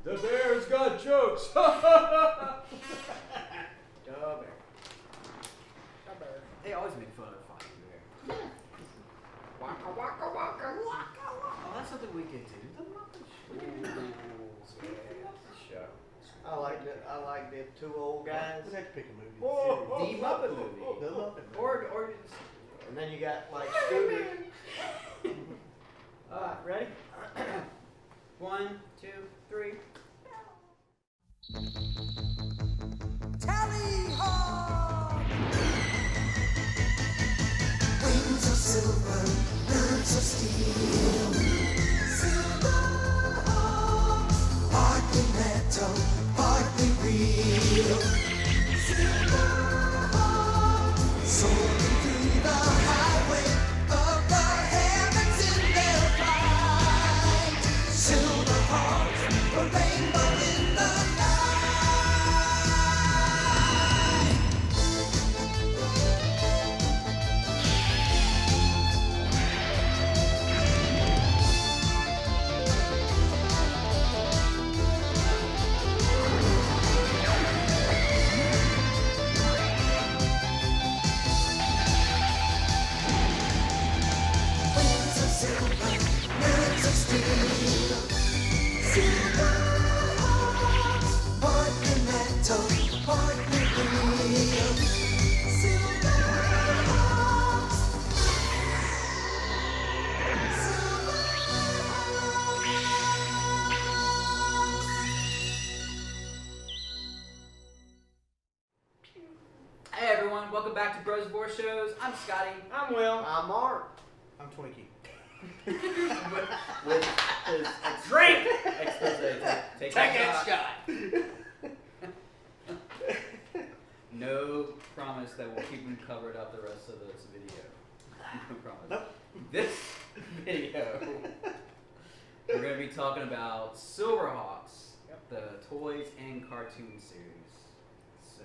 The bear's got jokes. They always make fun of fucking bear. Waka waka waka waka waka. Oh, that's something we could do. The Muppet Show. The Muppet Show. I like the two old guys. We'd have to pick a movie. The Muppet movie. The Muppet movie. Or And then you got like Scooter. ready? 1, 2, 3. Tally-ho! Wings of silver, birds of steel. SilverHawks, partly metal, partly real. SilverHawks, soaring through the highway of the heavens in their flight. SilverHawks, a rainbow in the night. Wings of silver, nerves of steel. SilverHawks, partly metal, partly real. SilverHawks, Hey everyone, welcome back to Bros War Shows. I'm Scotty. I'm Will. I'm Mark. I'm Twinkie. With his Drink! expose. Take that shot. No promise that we'll keep him covered up the rest of this video. No promise. Nope. This video, we're going to be talking about SilverHawks, the toys and cartoon series. So,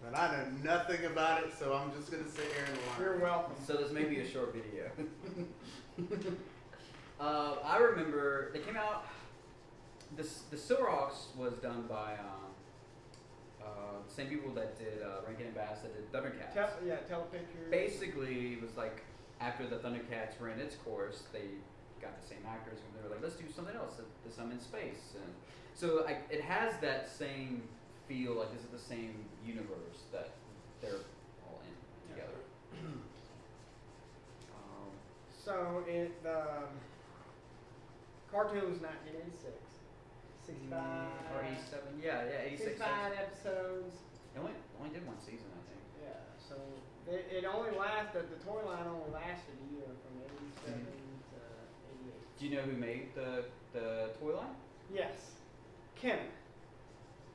And I know nothing about it, so I'm just gonna sit here and learn. You're welcome. this may be a short video. I remember they came out. The SilverHawks was done by the same people that did Rankin and Bass that did Thundercats. Telepicture. Basically, it was like after the Thundercats ran its course, they got the same actors and they were like, let's do something else. This I'm in space, and so it has that same feel. Like this is the same universe that they're all in together. So the cartoon was 1986. 65. Or 87, yeah, 86. 65 episodes. It only did one season, I think. Yeah, so it only lasted, the toy line only lasted a year from 87 to 88. Do you know who made the toy line? Yes, Kenner.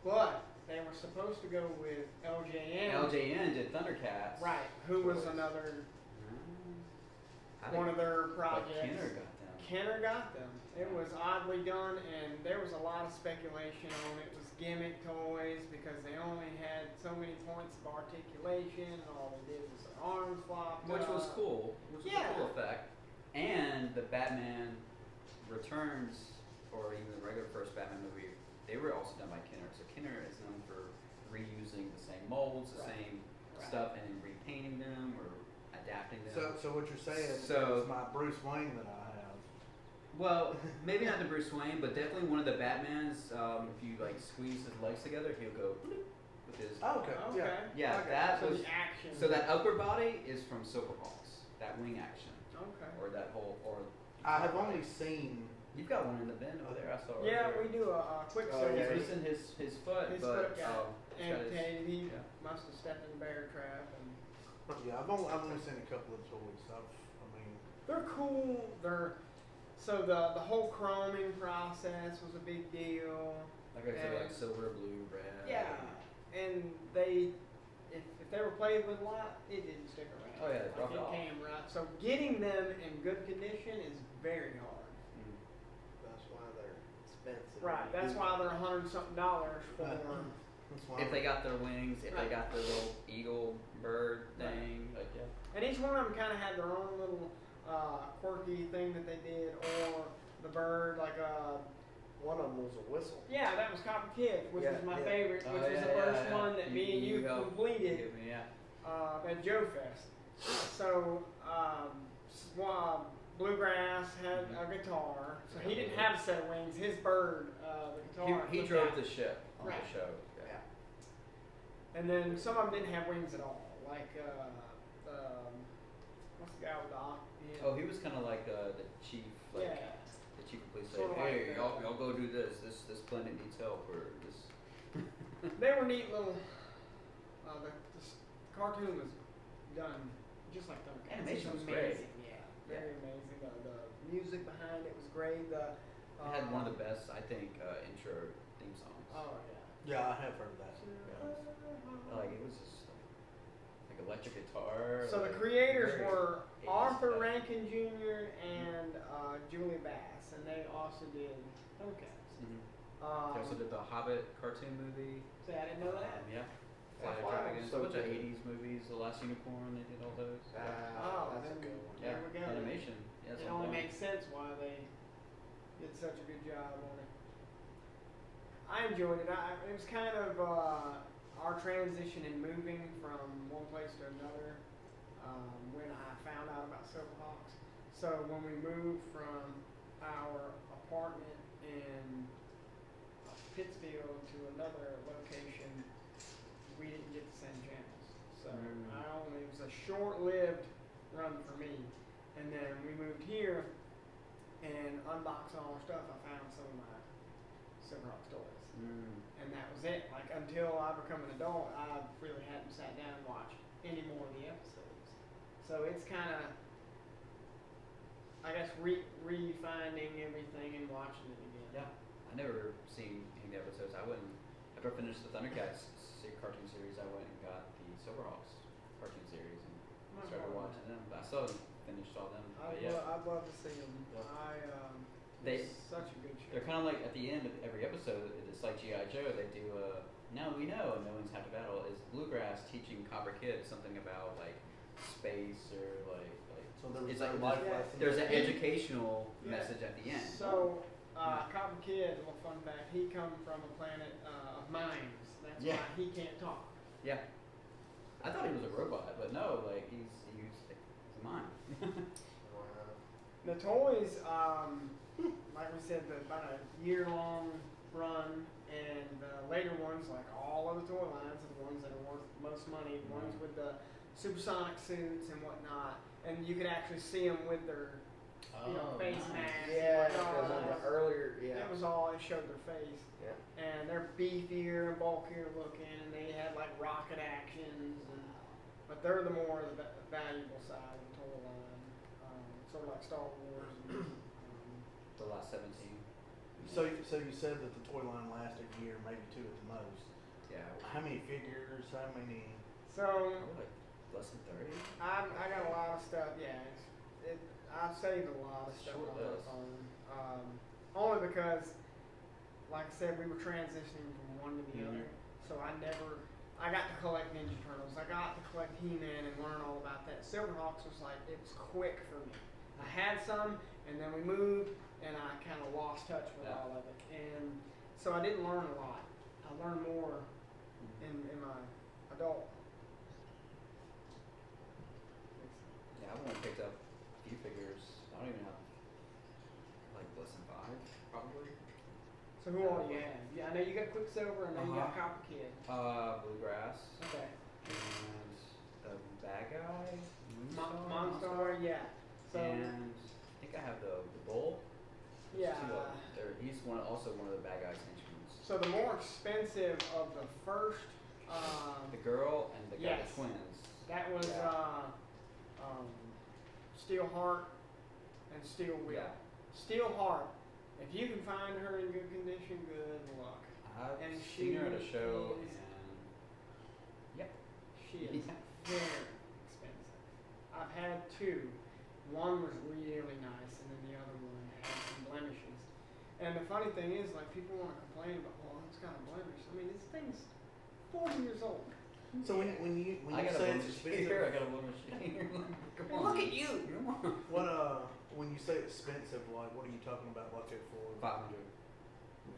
But they were supposed to go with LJN. LJN did Thundercats. Right, who was another one of their projects. Kenner got them. Kenner got them. It was oddly done, and there was a lot of speculation on it. It was gimmick toys because they only had so many points of articulation, and all they did was their arms flopped Which was up. cool. Which was a cool effect. And the Batman Returns, or even the regular first Batman movie, they were also done by Kenner. So Kenner is known for reusing the same molds, the same stuff, and then repainting them or adapting them. So what you're saying is my Bruce Wayne that I have. Well, maybe not the Bruce Wayne, but definitely one of the Batmans. If you like squeeze his legs together, he'll go with his. Okay. Yeah, Okay. that so was. the action. So that upper body is from SilverHawks. That wing action, Okay. or that whole, or. I have only seen. You've got one in the bin over there. I saw. Yeah, right we do a quick Oh, survey. yeah. He's missing his foot, His but foot got he's got his- amputated. He yeah. must have stepped in the bear trap. And Yeah, I've only seen a couple of toys. I mean. they're cool. So the whole chroming process was a big deal. Like I said, like And- silver, blue, red. Yeah, and they, if they were played with a lot, it didn't stick around. Oh, yeah, they dropped it off. came right. So getting them in good condition is very hard. Mm. That's why they're expensive. Right. That's why they're $100-something for. That's why If they got their wings, if they got their little eagle bird thing, like yeah. And each one of them kind of had their own little quirky thing that they did, or the bird, like one of them was a whistle. Yeah, that was Copper Kid, which Yeah, was my yeah. favorite, which Oh, was yeah, the first yeah. one that me and you helped completed give me, yeah. at Joe Fest. So, Bluegrass had a guitar, so he didn't have a set of wings. His bird, the guitar. He flipped drove out. the ship on Right. the show. Yeah. And then some of them didn't have wings at all. Like, what's the guy with the Oh, he was kind of like the chief, like yeah. the chief of police. Sort of Said, hey, like y'all go do this. This planet needs help, or this. They were neat little. The cartoon was done just like Thundercats. Animation It's was great. amazing. Yeah, very amazing. The music behind it was great. It had one of the best, I think, intro theme songs. Oh yeah. Yeah, I have heard that. Like it was just like electric guitar. So the like, creators very were 80s Arthur stuff. Rankin Jr. and Julia Bass, and they also did Thundercats. Mhm. They also did the Hobbit cartoon movie. See, I didn't know that. Yeah. That's Flight of why it Dragons. was A so bunch of good. 80s movies. The Last Unicorn. They did all those. Oh, that's a then- good one. There we go. Animation. Yeah, It it's only on point. makes sense why they did such a good job on it. I enjoyed it. It was kind of our transition in moving from one place to another when I found out about SilverHawks. So when we moved from our apartment in Pittsfield to another location, we didn't get the same channels. So it was a short-lived run for me. And then we moved here and unboxing all our stuff, I found some of my SilverHawks toys. And that was it. Like until I become an adult, I really hadn't sat down and watched any more of the episodes. So it's kind of, I guess, refinding everything and watching it again. Yeah. I never seen any of the episodes. I went after I finished the Thundercats cartoon series. I went and got the SilverHawks cartoon series and started watching them. But I still haven't finished all them. But yeah. I'd love to see them. They- It's such a good show. They're kind of like at the end of every episode, it's like G.I. Joe. They do a now we know, and no one's half to battle. Is Bluegrass teaching Copper Kid something about like space or like So there was it's no like life yeah, lesson. there's an educational Yeah. message at the end. So, Yeah. Copper Kid, a little fun fact, he come from a planet of mimes. That's Yeah. why he can't talk. Yeah, I thought he was a robot, but no, like he's a mime. Wow. The toys, like we said, about a year-long run, and the later ones, like all of the toy lines, are the ones that are worth most money, the ones with the supersonic suits and whatnot, and you could actually see them with their face masks. Yeah, and because on whatnot. the earlier, yeah. It was all, it showed their face. Yeah. And they're beefier and bulkier looking, and they had like rocket actions, but they're the more the valuable side of the toy line, sort of like Star Wars. And, The last 17. So you said that the toy line lasted a year, maybe two at the most. Yeah. How many figures? How many? so Probably like less than 30. I got a lot of stuff. Yeah, I've saved a lot of stuff Sure on my does. phone. Only because, like I said, we were transitioning from one to the other, so I got to collect Ninja Turtles. I got to collect He-Man and learn all about that. SilverHawks was like, it was quick for me. I had some, and then we moved, and I kind of lost touch with Yeah. all of it. And so I didn't learn a lot. I learned more in my adult. Yeah, I've only picked up a few figures. I don't even have like less than 5, probably. So who all do you have? Yeah, I know you got Quicksilver, and then you got Copper Kid. Bluegrass Okay. and the bad guy, Monstar, yeah. So and I think I have the bull. There's yeah. two of them. He's also one of the bad guys' henchmen. So the more expensive of the first, The girl and the guy, Yes. the twins. that was Yeah. Steel Heart and Steel Will. Yeah. Steel Heart. If you can find her in good condition, good luck. I've And seen her at a she show, is- and yeah. She is Yeah. very expensive. I've had two. One was really nice, and then the other one had some blemishes. And the funny thing is, like, people want to complain about, well, it's got a blemish. I mean, this thing's 40 years old. So when you I got a say it's blemish here. expensive, I got a blemish here. Come on. Look at you. Come on. what when you say expensive, like what are you talking about? Like it for? 500.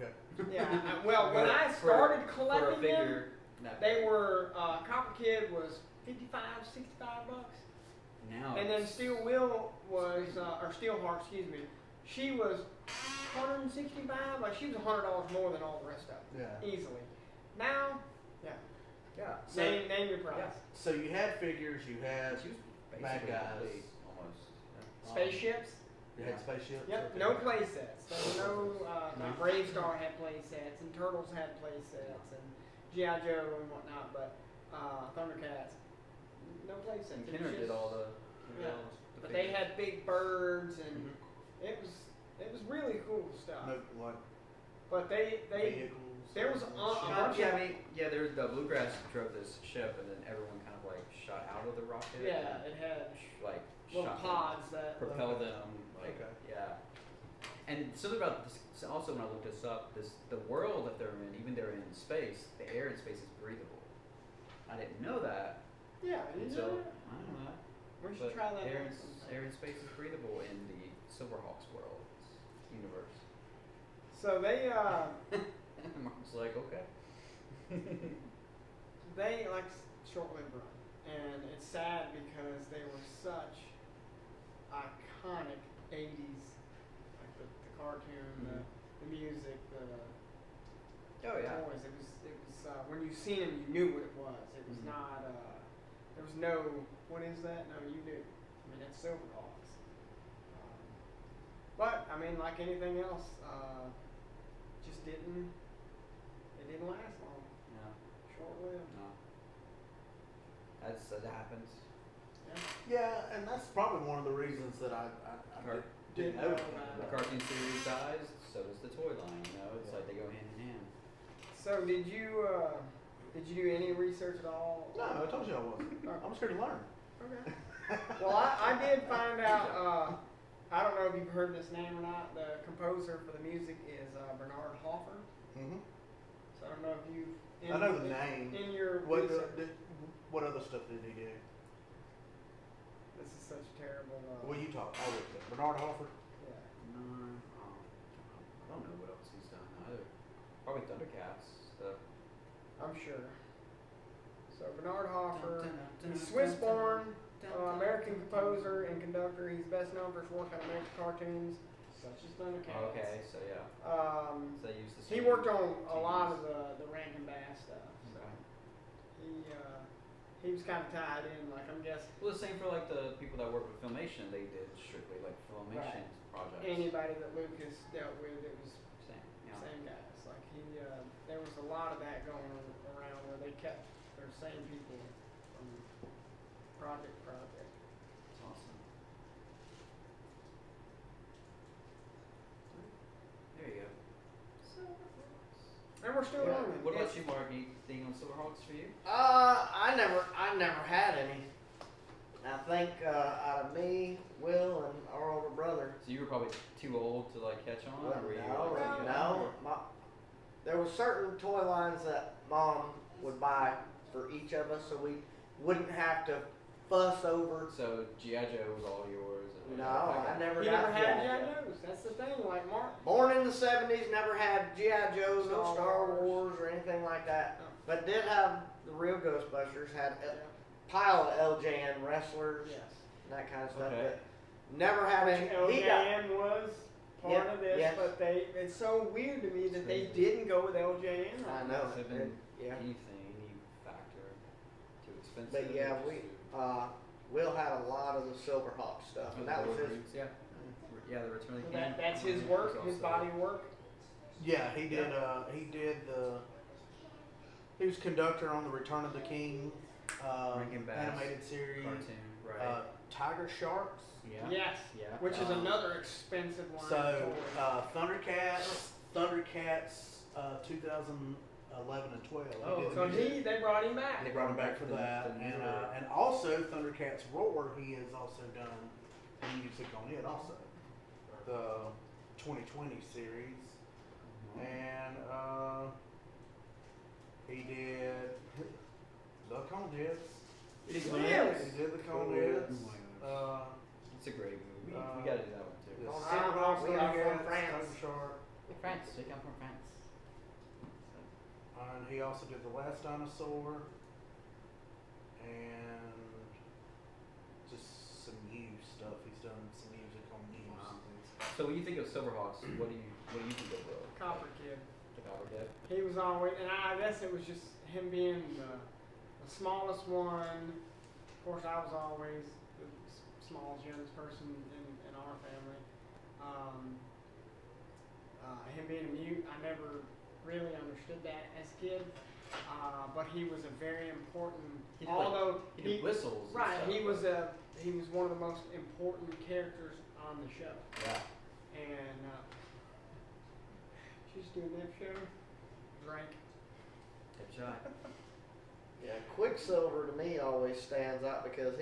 Okay. Yeah. Well, when I For- started for a collecting them, figure, not they bad. were Copper Kid was $55, $65. Now And then it's- Steel Will was, or Steelheart, excuse me, she was 165. Like she was $100 more than all the rest of them, Yeah. easily. Now, yeah, Yeah. name your price. Yeah. So you had figures, you had She was bad basically guys. complete, almost. Yeah. Spaceships. You had spaceships. Yep. okay. No play sets. There were no No. like Brave Star had play sets and Turtles had play sets and GI Joe and whatnot, but Thundercats, no play sets. And It was Kenner did just- all the. Yeah. the But they figures. had big birds and Mhm. it was really cool stuff. No, like But they vehicles. there was a bunch Yeah, of- I mean, yeah, there was the Bluegrass drove this ship, and then everyone kind of like shot out of the rocket. yeah, and, it had like little shot them, pods that propel Okay. them. Like, Okay. yeah. And something about this. So also, when I looked this up, the world that they're in, even they're in space, the air in space is breathable. I didn't know that yeah, you until know, I don't know. we should But try that. air out in, sometime. air in space is breathable in the SilverHawks world universe. So they Mark's like, okay. they like short-lived run, and it's sad because they were such iconic '80s, like the cartoon, the music, Oh yeah. toys. It was when you seen them, you knew what it was. It was Mhm. not. There was no. What is that? No, you knew. I mean, it's SilverHawks. But I mean, like anything else, just didn't. It didn't last long. No. Short-lived. No. That happens. Yeah. Yeah, and that's probably one of the reasons that I Car- didn't Didn't know. know anything about The about it. cartoon series dies, so does the toy line. You know, it's like they go hand in hand. So did you do any research at all? No, I told you I wasn't. I'm scared to learn. Okay. Well, I did find out. I don't know if you've heard this name or not. The composer for the music is Bernard Hoffer. Mm-hmm. So I don't know if you. I know the name. In your What research. what other stuff did he do? This is such terrible. What you talk? I looked at Bernard Hoffer. Yeah. No, I don't know what else he's done either. Probably Thundercats stuff. I'm sure. So Bernard Hoffer, he's Swiss-born, American composer and conductor. He's best known for his work on American cartoons such as Thundercats. Okay, so yeah. So they use the He same worked on a lot teams. of the Rankin Bass stuff. So Okay. he was kind of tied in, like I'm guessing Well, the same for like the people that work with Filmation. They did strictly like Filmation projects. anybody that Lucas dealt with, it was Same. Yeah. same guys. Like there was a lot of that going around where they kept their same people from project to project. That's awesome. There you go. And we're still learning. What about you, Mark? Anything on SilverHawks for you? I never had any. I think out of me, Will, and our older brother. So you were probably too old to like catch on, Well, or were you? no, like, no. There were certain toy lines that Mom would buy for each of us, so we wouldn't have to fuss over. So GI Joe was all yours. And No, I never He got never had G.I. G.I. Joe. Joes. That's the thing. Like Mark. Born in the '70s, never had G.I. Joe, no Star Star Wars. Wars or anything like that. Oh. But did have the real Ghostbusters. Had Yeah. a pile of LJN wrestlers. Yes. And that kind of stuff. Okay. But never had any. He got LJN was part Yep, of this, yes. but it's so weird to me that they Crazy. didn't go with LJN. I know. Could have been Yeah. anything, any factor. Too expensive. But yeah, or we just Will had a lot of the SilverHawk stuff, and that was his. Yeah. Yeah, the Return of the So King. that's his was work, his also- body of work. Yeah, he did. He did the. He was conductor on the Return of the King Rankin Bass animated series. Cartoon, right? Tiger Sharks. yeah. Yes. Yeah. Which is Um, another expensive line. So of toys. Thundercats, 2011 and 12. Oh, did the So music. they brought him back. They brought him back for The- that, the and newer- and also Thundercats Roar. He has also done the music on it also, the 2020 series, and he did the Convicts. Really? He did the Convicts. It's a great movie. We Uh, gotta do that one too. The Oh, SilverHawks, we are from Thundercats, France. Tiger Shark. France. They come from France. And he also did The Last Dinosaur and just some Muse stuff. He's done some music on Muse. Wow. So when you think of SilverHawks, what do you think of Copper Kid. the Copper Kid? He was always, and I guess it was just him being the smallest one. Of course, I was always the smallest, youngest person in our family. Him being a mute, I never really understood that as a kid. But he was a very important. He did, although he did whistles. and right, stuff, he was one of the most important characters on the show. Yeah. And she's doing that show. Drink. Good shot. Yeah, Quicksilver to me always stands out because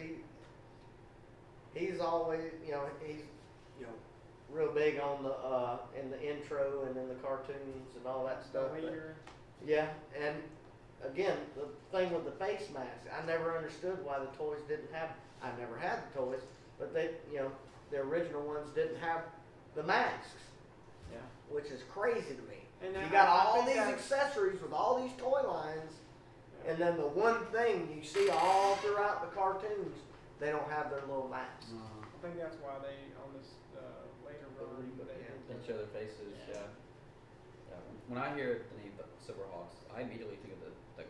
he's always, he's real big on the in the intro and in the cartoons and all that stuff. The leader. Yeah, and again, the thing with the face mask, I never understood why the toys didn't have. I never had the toys, but they, the original ones didn't have the masks, Yeah. which is crazy to me. And You I- got I all think these that's- accessories with all these toy lines, and then the one thing you see all throughout the cartoons, they don't have their little masks. I think that's why they on this later run reboot, they yeah. did They the- show their faces. Yeah. Yeah. When I hear the name SilverHawks, I immediately think of the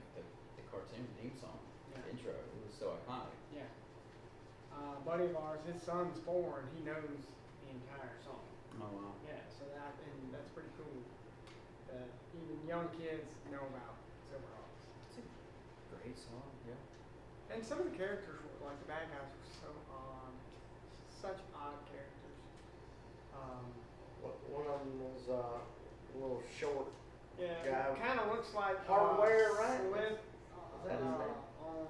cartoon theme song, Yeah. the intro. It was so iconic. Yeah. Buddy of ours, his son's 4 and he knows the entire song. Oh wow. Yeah, so that's pretty cool. That even young kids know about SilverHawks. It's a great song. Yeah. And some of the characters were like the bad guys were so odd, such odd characters. One of them was a little short. Yeah, Guy it kind of looks like Hardware, right? Slith, Is that his name? on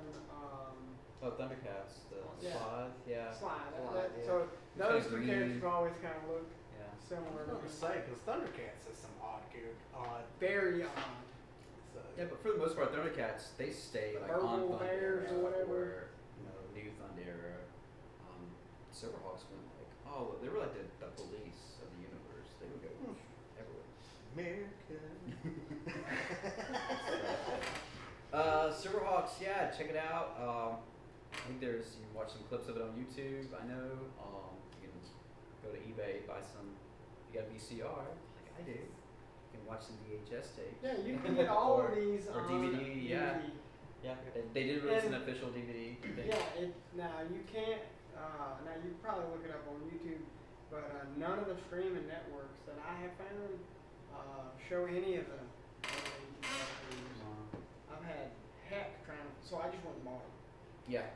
Oh, Thundercats, the Yeah. Slide. Yeah. Slide. Slide, yeah. So those two green. characters always kind of look Yeah. I similar was to going me. to say, because Thundercats has some odd. Very odd. So. Yeah, but for the most part, Thundercats they stay The like on Purple Thunder Bears or whatever. or New Thunder. Silverhawks went like they were like the police of the universe. They would go everywhere. America. Silverhawks, yeah, check it out. I think you can watch some clips of it on YouTube. I know. You can go to eBay, buy some. You got a VCR, like I do. You can watch some VHS tapes. Yeah, you can get all of these Or on DVD, yeah. DVD. Yeah, they did release an And- official DVD. thing. Yeah, now you can't. Now you can probably look it up on YouTube, but none of the streaming networks that I have found show any of the. I've had heck trying, so I just went and bought them. Yeah.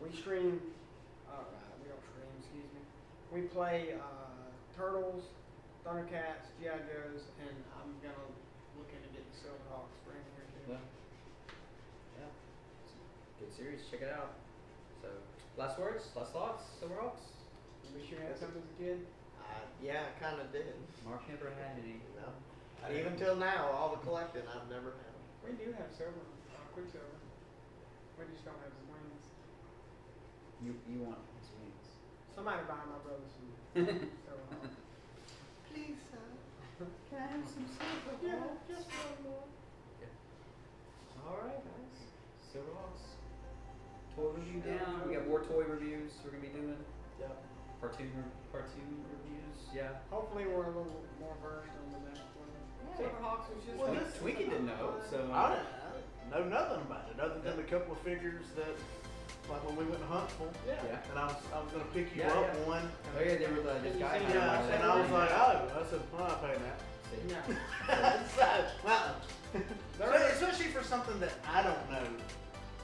We stream. We don't stream. Excuse me. We play Turtles, Thundercats, G.I. Joes, and I'm gonna look into getting SilverHawks stream here too. Yeah. Yeah. It's a good series. Check it out. So, last words, last thoughts, Silverhawks? You wish you had some as a kid? Yeah, I kind of did. Mark never had any. Even till now, all the collecting, I've never had them. We do have Quicksilver. We just don't have his wings. You want his wings. Somebody buy my brother some SilverHawks. Please, sir. Can I have some SilverHawks? Yeah, just one more. Alright, guys. Silverhawks. Toy review down. We got more toy reviews we're going to be doing. Yep. Cartoon reviews. Yeah. Hopefully we're a little more versed on the next one. SilverHawks was just Well, like this- Twinkie didn't know, so. I didn't know nothing about it other than a couple of figures that, like when we went to Huntsville, Yeah. Yeah. and I was gonna pick you Yeah, up yeah. one. Oh yeah, they were this You guy. seen had that? one. And I was like, oh, I said, I'm not paying that. See? Yeah. So, especially for something that I don't know.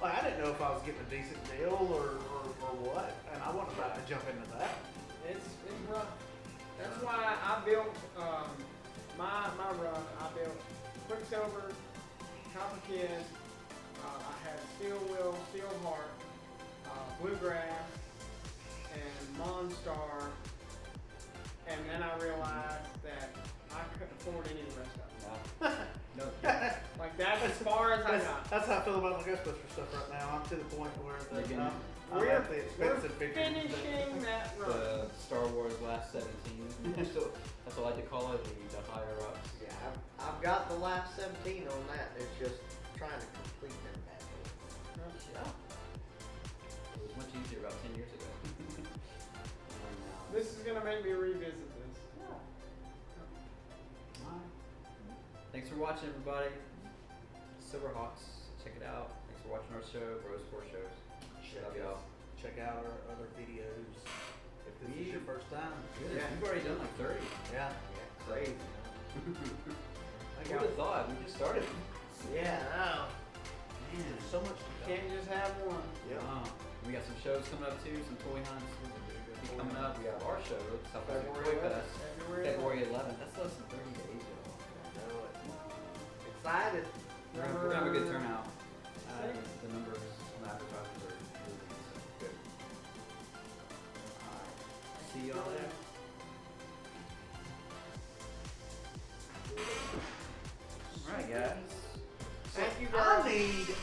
Like I didn't know if I was getting a decent deal or what, and I wasn't about to jump into that. It's rough. That's why I built my run. I built Quicksilver, Copper Kid. I had Steel Will, Steel Heart, Bluegrass, and Monstar. And then I realized that I couldn't afford any of the rest of them. No. Like that's as far as I That's how I feel about my Ghostbuster stuff right now. I'm to the point where You're getting- I'm We're, at the we're expensive figures. finishing that run. The Star Wars Last 17. So that's what I like to call it, the higher ups. Yeah, I've got the last 17 on that. It's just trying to complete them bad boys. Yeah. It was much easier about 10 years ago. And now- This is gonna make me revisit this. Alright. Thanks for watching, everybody. SilverHawks, check it out. Thanks for watching our show, Bros 4 Shows. Love y'all. Check out our other videos if this is your first time. Goodness, we've already done like 30. Yeah. Crazy. Who would have thought? We just started. Yeah, I know. Man, There's so much to go. Can't just have one. Yep. We got some shows coming up too, some toy hunts. Be coming up. We have our show, Southwest February Toy 11th. Fest, February 11th. That's less than 30 days, y'all. Know it. Excited. We're gonna have a good turnout. Six. The numbers on the advertisers are really good. Alright. See y'all there. Alright, guys. Thank you I guys. need